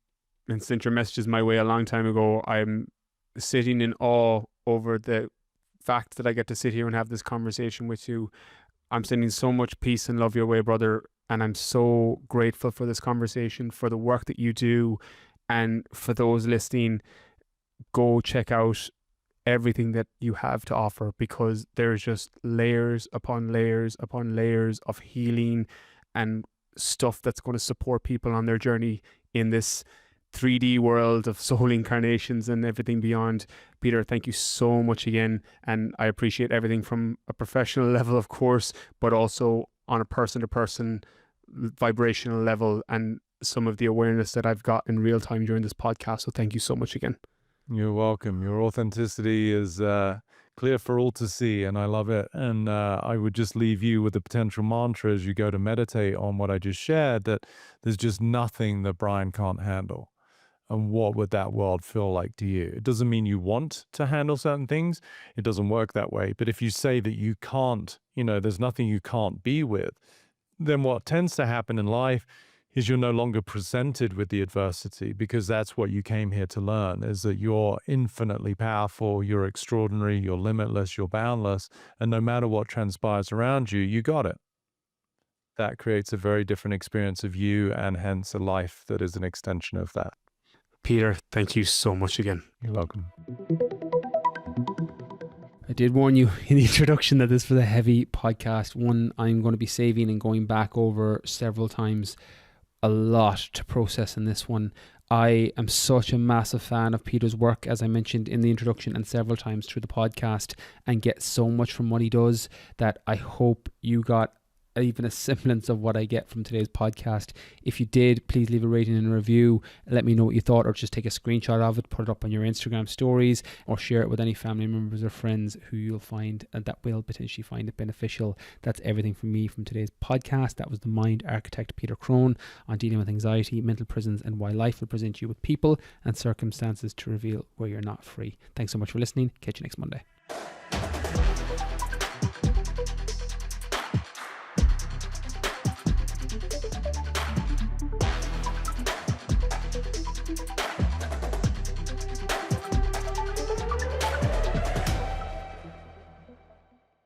and sent your messages my way a long time ago. I'm sitting in awe over the fact that I get to sit here and have this conversation with you. I'm sending so much peace and love your way, brother. And I'm so grateful for this conversation, for the work that you do. And for those listening, go check out everything that you have to offer, because there's just layers upon layers upon layers of healing and stuff that's going to support people on their journey in this 3D world of soul incarnations and everything beyond. Peter, thank you so much again. And I appreciate everything from a professional level, of course, but also on a person-to-person vibrational level, and some of the awareness that I've got in real time during this podcast. So thank you so much again. You're welcome. Your authenticity is clear for all to see, and I love it. And I would just leave you with the potential mantra as you go to meditate on what I just shared, that there's just nothing that Brian can't handle. And what would that world feel like to you? It doesn't mean you want to handle certain things. It doesn't work that way. But if you say that you can't, there's nothing you can't be with, then what tends to happen in life is you're no longer presented with the adversity, because that's what you came here to learn, is that you're infinitely powerful, you're extraordinary, you're limitless, you're boundless, and no matter what transpires around you, you got it. That creates a very different experience of you, and hence a life that is an extension of that. Peter, thank you so much again. You're welcome. I did warn you in the introduction that this was a heavy podcast, one I'm going to be saving and going back over several times. A lot to process in this one. I am such a massive fan of Peter's work, as I mentioned in the introduction and several times through the podcast, and get so much from what he does that I hope you got even a semblance of what I get from today's podcast. If you did, please leave a rating and a review. Let me know what you thought, or just take a screenshot of it, put it up on your Instagram stories, or share it with any family members or friends who you'll find that will potentially find it beneficial. That's everything from me from today's podcast. That was the mind architect Peter Crone on dealing with anxiety, mental prisons, and why life will present you with people and circumstances to reveal where you're not free. Thanks so much for listening. Catch you next Monday.